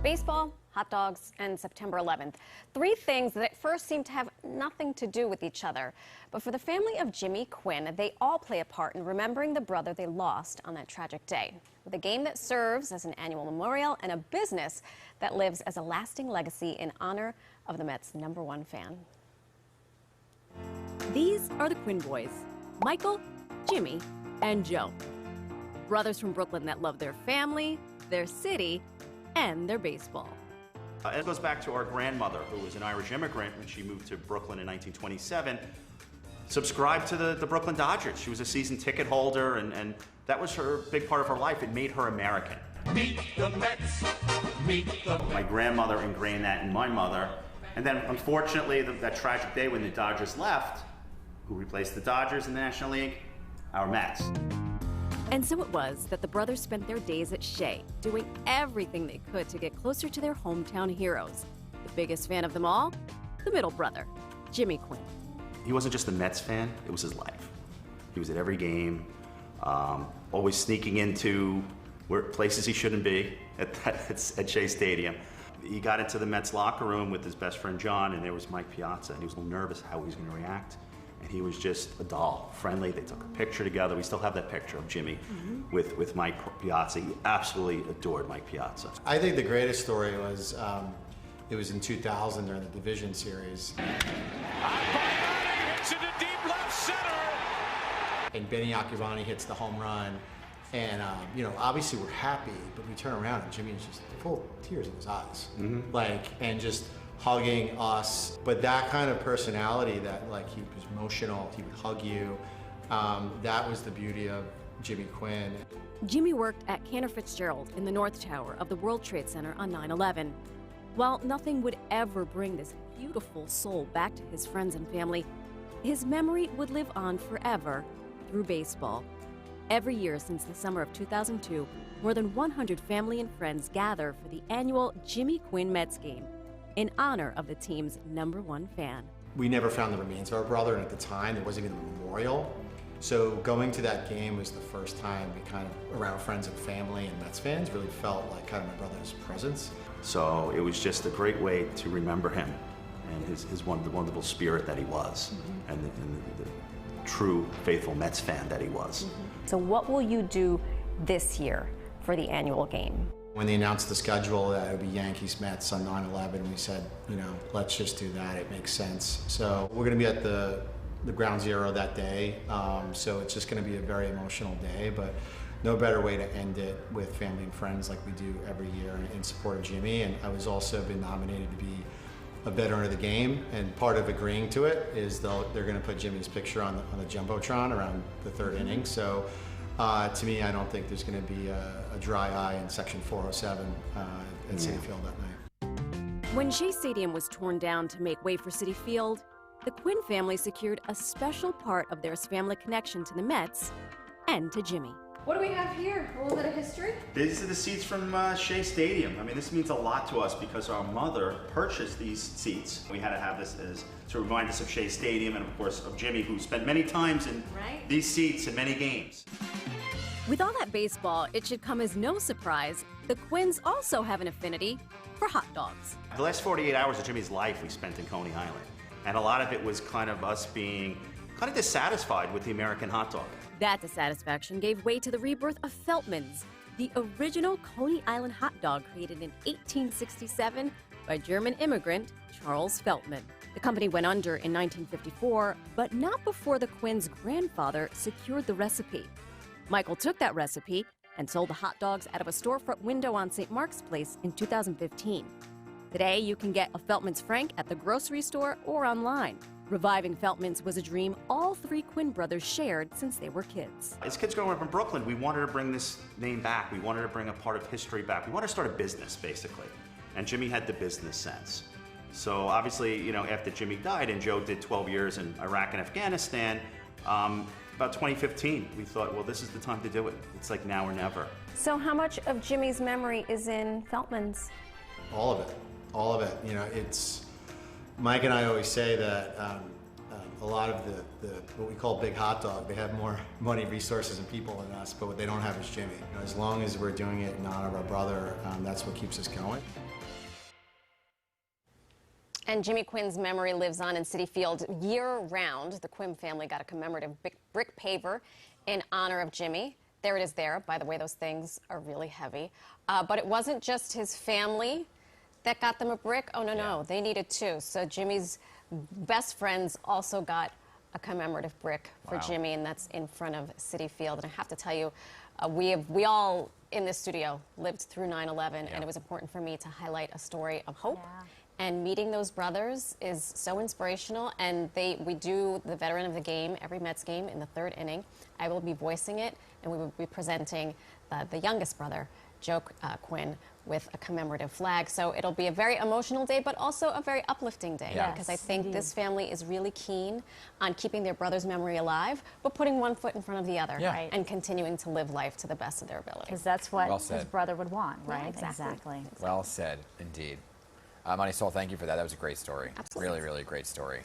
Baseball, hot dogs, and September 11th. Three things that at first seem to have nothing to do with each other. But for the family of Jimmy Quinn, they all play a part in remembering the brother they lost on that tragic day. With a game that serves as an annual memorial and a business that lives as a lasting legacy in honor of the Mets' #1 fan. These are the Quinn boys, Michael, Jimmy, and Joe. Brothers from Brooklyn that love their family, their city, and their baseball. It goes back to our grandmother, who was an Irish immigrant when she moved to Brooklyn in 1927, subscribed to the Brooklyn Dodgers. She was a season ticket holder, and that was her big part of her life. It made her American. Meet the Mets, meet the Mets. My grandmother ingrained that in my mother. And then, unfortunately, that tragic day when the Dodgers left, who replaced the Dodgers in the National League? Our Mets. And so it was that the brothers spent their days at Shea, doing everything they could to get closer to their hometown heroes. The biggest fan of them all, the middle brother, Jimmy Quinn. He wasn't just a Mets fan, it was his life. He was at every game, always sneaking into places he shouldn't be at Shea Stadium. He got into the Mets locker room with his best friend John, and there was Mike Piazza, and he was a little nervous how he was going to react. And he was just a doll, friendly. They took a picture together. We still have that picture of Jimmy with Mike Piazza. He absolutely adored Mike Piazza. I think the greatest story was, it was in 2000 during the division series. Hits into deep left center. And Benny Acciavani hits the home run. And, obviously we're happy, but we turn around and Jimmy is just full of tears in his eyes. And just hugging us. But that kind of personality that, he was emotional, he would hug you. That was the beauty of Jimmy Quinn. Jimmy worked at Cantor Fitzgerald in the North Tower of the World Trade Center on 9/11. While nothing would ever bring this beautiful soul back to his friends and family, his memory would live on forever through baseball. Every year since the summer of 2002, more than 100 family and friends gather for the annual Jimmy Quinn Mets game in honor of the team's #1 fan. We never found the remains of our brother, and at the time there wasn't even a memorial. So going to that game was the first time we kind of, around friends and family and Mets fans, really felt like kind of my brother's presence. So it was just a great way to remember him and the wonderful spirit that he was, and the true, faithful Mets fan that he was. So what will you do this year for the annual game? When they announced the schedule that it would be Yankees-Mets on 9/11, we said, let's just do that, it makes sense. So we're gonna be at the ground zero that day, so it's just gonna be a very emotional day, but no better way to end it with family and friends like we do every year in support of Jimmy. And I was also been nominated to be a veteran of the game, and part of agreeing to it is they're gonna put Jimmy's picture on the Jumbotron around the 3rd inning. So to me, I don't think there's going to be a dry eye in Section 407 at Citi Field that night. When Shea Stadium was torn down to make way for Citi Field, the Quinn family secured a special part of their family connection to the Mets and to Jimmy. What do we have here? A little bit of history? These are the seats from Shea Stadium. I mean, this means a lot to us because our mother purchased these seats. We had to have this to remind us of Shea Stadium and, of course, of Jimmy, who spent many times in these seats in many games. With all that baseball, it should come as no surprise, the Quinns also have an affinity for hot dogs. The last 48 hours of Jimmy's life we spent in Coney Island, and a lot of it was kind of us being kind of dissatisfied with the American hot dog. That dissatisfaction gave way to the rebirth of Feltman's, the original Coney Island hot dog created in 1867 by German immigrant Charles Feltman. The company went under in 1954, but not before the Quinns' grandfather secured the recipe. Michael took that recipe and sold the hot dogs out of a storefront window on St. Mark's Place in 2015. Today, you can get a Feltman's Frank at the grocery store or online. Reviving Feltman's was a dream all three Quinn brothers shared since they were kids. As kids growing up in Brooklyn, we wanted to bring this name back. We wanted to bring a part of history back. We wanted to start a business, basically. And Jimmy had the business sense. So obviously, after Jimmy died and Joe did 12 years in Iraq and Afghanistan, about 2015, we thought, well, this is the time to do it. It's like now or never. So how much of Jimmy's memory is in Feltman's? All of it. All of it. It's Mike and I always say that a lot of the what we call big hot dog, they have more money, resources, and people than us, but what they don't have is Jimmy. As long as we're doing it in honor of our brother, that's what keeps us going. And Jimmy Quinn's memory lives on in Citi Field year-round. The Quinn family got a commemorative brick paver in honor of Jimmy. There it is there. By the way, those things are really heavy. But it wasn't just his family that got them a brick. Oh, no, they needed two. So Jimmy's best friends also got a commemorative brick for Jimmy, and that's in front of Citi Field. And I have to tell you, we all in this studio lived through 9/11, and it was important for me to highlight a story of hope. And meeting those brothers is so inspirational. And we do the veteran of the game, every Mets game, in the third inning. I will be voicing it, and we will be presenting the youngest brother, Joe Quinn, with a commemorative flag. So it'll be a very emotional day, but also a very uplifting day. Because I think this family is really keen on keeping their brother's memory alive, but putting one foot in front of the other and continuing to live life to the best of their ability. Because that's what his brother would want, right? Yeah, exactly. Exactly. Well said, indeed. Marisol, thank you for that. That was a great story. Absolutely. Really, really great story.